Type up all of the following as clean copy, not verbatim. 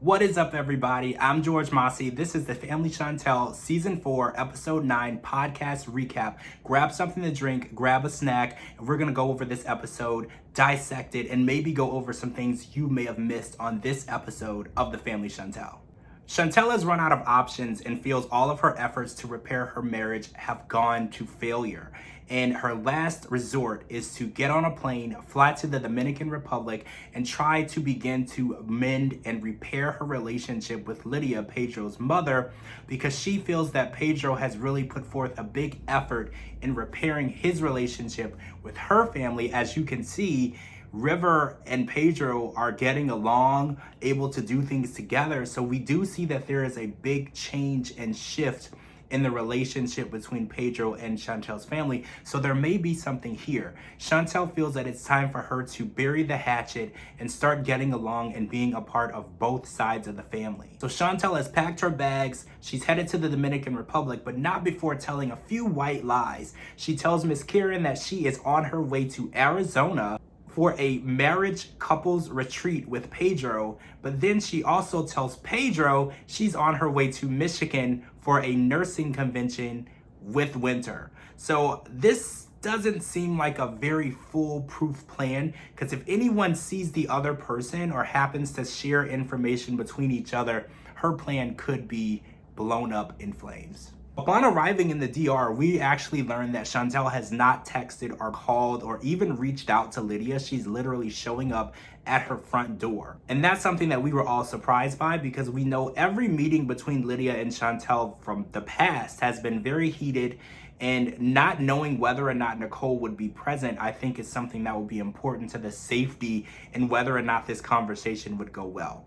What is up, everybody? I'm George Mossey. This is the Family Chantel Season 4, Episode 9 podcast recap. Grab something to drink, grab a snack, and we're going to go over this episode, dissect it, and maybe go over some things you may have missed on this episode of the Family Chantel. Chantel has run out of options and feels all of her efforts to repair her marriage have gone to failure. And her last resort is to get on a plane, fly to the Dominican Republic, and try to begin to mend and repair her relationship with Lydia, Pedro's mother, because she feels that Pedro has really put forth a big effort in repairing his relationship with her family. As you can see, River and Pedro are getting along, able to do things together. So we do see that there is a big change and shift in the relationship between Pedro and Chantel's family. So there may be something here. Chantel feels that it's time for her to bury the hatchet and start getting along and being a part of both sides of the family. So Chantel has packed her bags. She's headed to the Dominican Republic, but not before telling a few white lies. She tells Miss Kieran that she is on her way to Arizona for a marriage couples retreat with Pedro, but then she also tells Pedro she's on her way to Michigan for a nursing convention with Winter. So this doesn't seem like a very foolproof plan, because if anyone sees the other person or happens to share information between each other, her plan could be blown up in flames. Upon arriving in the DR, we actually learned that Chantel has not texted or called or even reached out to Lydia. She's literally showing up at her front door. And that's something that we were all surprised by, because we know every meeting between Lydia and Chantel from the past has been very heated, and not knowing whether or not Nicole would be present, I think, is something that will be important to the safety and whether or not this conversation would go well.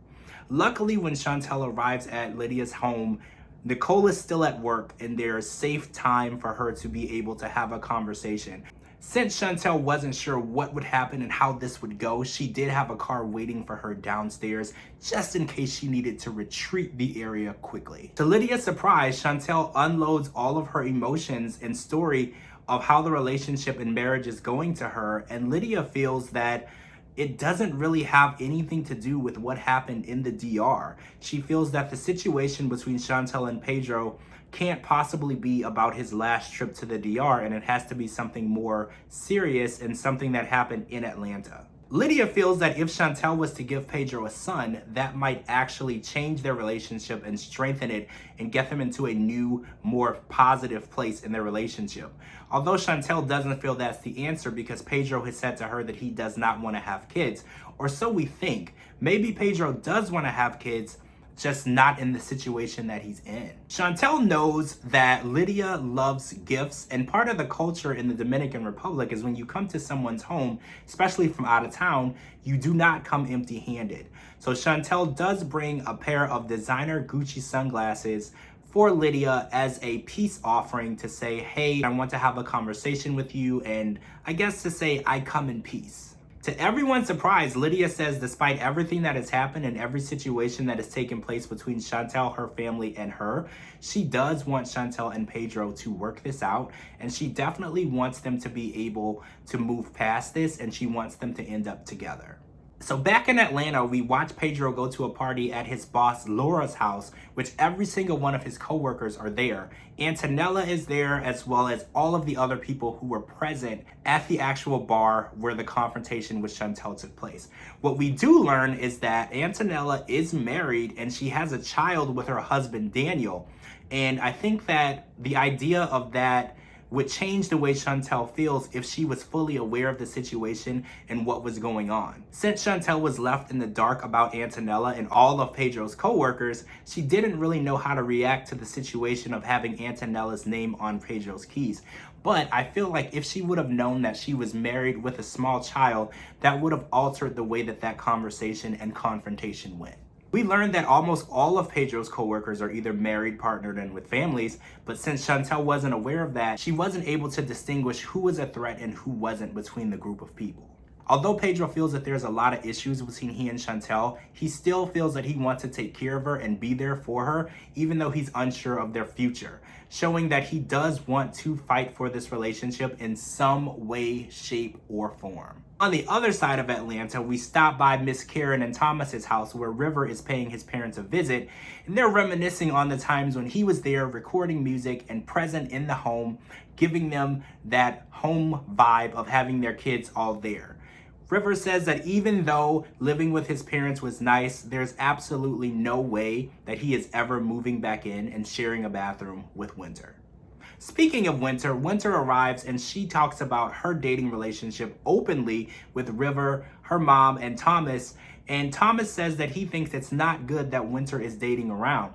Luckily, when Chantel arrives at Lydia's home, Nicole is still at work and there's safe time for her to be able to have a conversation. Since Chantel wasn't sure what would happen and how this would go, she did have a car waiting for her downstairs just in case she needed to retreat the area quickly. To Lydia's surprise, Chantel unloads all of her emotions and story of how the relationship and marriage is going to her, and Lydia feels that it doesn't really have anything to do with what happened in the DR. She feels that the situation between Chantel and Pedro can't possibly be about his last trip to the DR, and it has to be something more serious and something that happened in Atlanta. Lydia feels that if Chantel was to give Pedro a son, that might actually change their relationship and strengthen it and get them into a new, more positive place in their relationship. Although Chantel doesn't feel that's the answer, because Pedro has said to her that he does not want to have kids, or so we think. Maybe Pedro does want to have kids, just not in the situation that he's in. Chantel knows that Lydia loves gifts, and part of the culture in the Dominican Republic is when you come to someone's home, especially from out of town, you do not come empty-handed. So Chantel does bring a pair of designer Gucci sunglasses for Lydia as a peace offering to say, hey, I want to have a conversation with you, and I guess to say I come in peace. To everyone's surprise, Lydia says despite everything that has happened and every situation that has taken place between Chantel, her family, and her, she does want Chantel and Pedro to work this out, and she definitely wants them to be able to move past this, and she wants them to end up together. So back in Atlanta, we watch Pedro go to a party at his boss Laura's house, which every single one of his coworkers are there. Antonella is there, as well as all of the other people who were present at the actual bar where the confrontation with Chantel took place. What we do learn is that Antonella is married and she has a child with her husband Daniel. And I think that the idea of that would change the way Chantel feels if she was fully aware of the situation and what was going on. Since Chantel was left in the dark about Antonella and all of Pedro's coworkers, she didn't really know how to react to the situation of having Antonella's name on Pedro's keys. But I feel like if she would have known that she was married with a small child, that would have altered the way that that conversation and confrontation went. We learned that almost all of Pedro's coworkers are either married, partnered, and with families, but since Chantel wasn't aware of that, she wasn't able to distinguish who was a threat and who wasn't between the group of people. Although Pedro feels that there's a lot of issues between he and Chantel, he still feels that he wants to take care of her and be there for her, even though he's unsure of their future, showing that he does want to fight for this relationship in some way, shape, or form. On the other side of Atlanta, we stop by Miss Karen and Thomas's house where River is paying his parents a visit, and they're reminiscing on the times when he was there recording music and present in the home, giving them that home vibe of having their kids all there. River says that even though living with his parents was nice, there's absolutely no way that he is ever moving back in and sharing a bathroom with Winter. Speaking of Winter, Winter arrives and she talks about her dating relationship openly with River, her mom, and Thomas. And Thomas says that he thinks it's not good that Winter is dating around.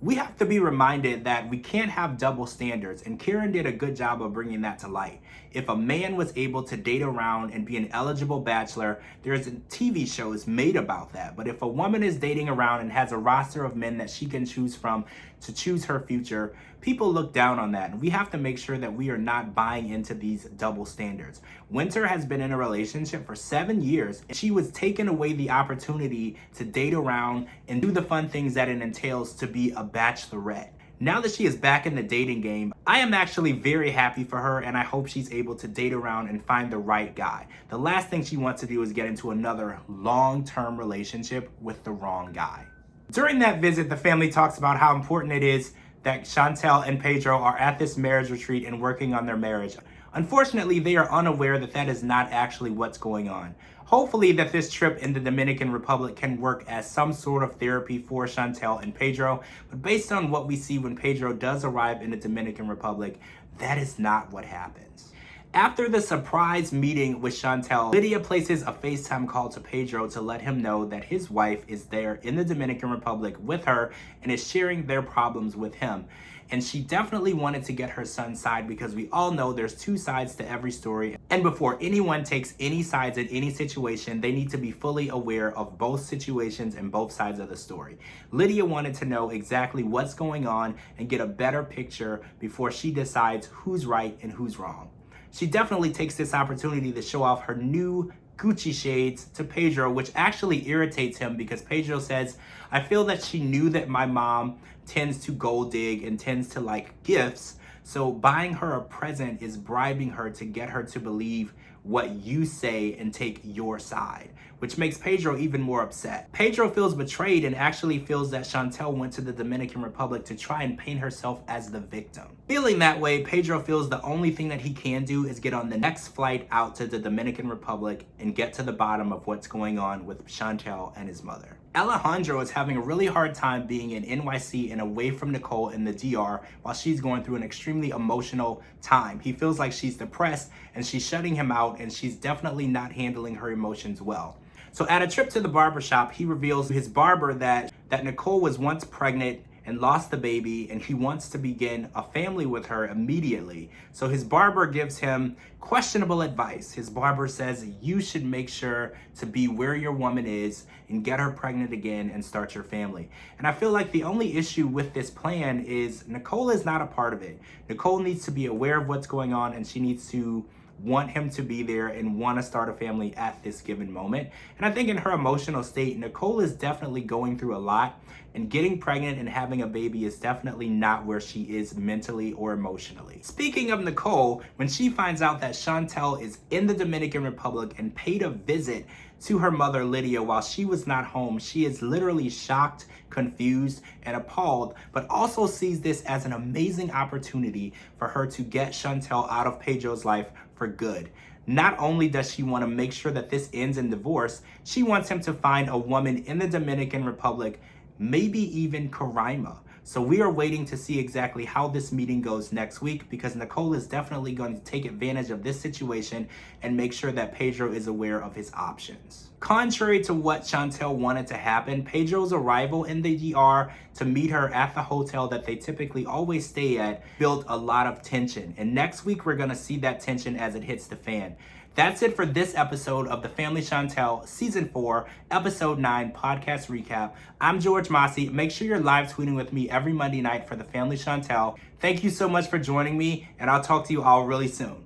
We have to be reminded that we can't have double standards, and Karen did a good job of bringing that to light. If a man was able to date around and be an eligible bachelor, there's TV shows made about that. But if a woman is dating around and has a roster of men that she can choose from to choose her future, people look down on that. And we have to make sure that we are not buying into these double standards. Winter has been in a relationship for 7 years, and she was taken away the opportunity to date around and do the fun things that it entails to be a bachelorette. Now that she is back in the dating game, I am actually very happy for her, and I hope she's able to date around and find the right guy. The last thing she wants to do is get into another long-term relationship with the wrong guy. During that visit, the family talks about how important it is that Chantel and Pedro are at this marriage retreat and working on their marriage. Unfortunately, they are unaware that that is not actually what's going on. Hopefully that this trip in the Dominican Republic can work as some sort of therapy for Chantel and Pedro, but based on what we see when Pedro does arrive in the Dominican Republic, that is not what happens. After the surprise meeting with Chantel, Lydia places a FaceTime call to Pedro to let him know that his wife is there in the Dominican Republic with her and is sharing their problems with him. And she definitely wanted to get her son's side because we all know there's two sides to every story. And before anyone takes any sides in any situation, they need to be fully aware of both situations and both sides of the story. Lydia wanted to know exactly what's going on and get a better picture before she decides who's right and who's wrong. She definitely takes this opportunity to show off her new Gucci shades to Pedro, which actually irritates him because Pedro says, I feel that she knew that my mom tends to gold dig and tends to like gifts, so buying her a present is bribing her to get her to believe what you say and take your side, which makes Pedro even more upset. Pedro feels betrayed and actually feels that Chantel went to the Dominican Republic to try and paint herself as the victim. Feeling that way, Pedro feels the only thing that he can do is get on the next flight out to the Dominican Republic and get to the bottom of what's going on with Chantel and his mother. Alejandro is having a really hard time being in NYC and away from Nicole in the DR while she's going through an extremely emotional time. He feels like she's depressed and she's shutting him out, and she's definitely not handling her emotions well. So at a trip to the barbershop, he reveals to his barber that Nicole was once pregnant and lost the baby, and he wants to begin a family with her immediately. So his barber gives him questionable advice. His barber says you should make sure to be where your woman is and get her pregnant again and start your family. And I feel like the only issue with this plan is Nicole is not a part of it. Nicole needs to be aware of what's going on, and she needs to want him to be there and want to start a family at this given moment. And I think in her emotional state, Nicole is definitely going through a lot, and getting pregnant and having a baby is definitely not where she is mentally or emotionally. Speaking of Nicole, when she finds out that Chantel is in the Dominican Republic and paid a visit to her mother Lydia while she was not home, she is literally shocked, confused, and appalled, but also sees this as an amazing opportunity for her to get Chantel out of Pedro's life for good. Not only does she want to make sure that this ends in divorce, she wants him to find a woman in the Dominican Republic, maybe even Caraima. So we are waiting to see exactly how this meeting goes next week, because Nicole is definitely going to take advantage of this situation and make sure that Pedro is aware of his options. Contrary to what Chantel wanted to happen, Pedro's arrival in the DR to meet her at the hotel that they typically always stay at built a lot of tension. And next week, we're going to see that tension as it hits the fan. That's it for this episode of The Family Chantel Season 4, Episode 9 Podcast Recap. I'm George Make sure you're live tweeting with me every Monday night for The Family Chantel. Thank you so much for joining me, and I'll talk to you all really soon.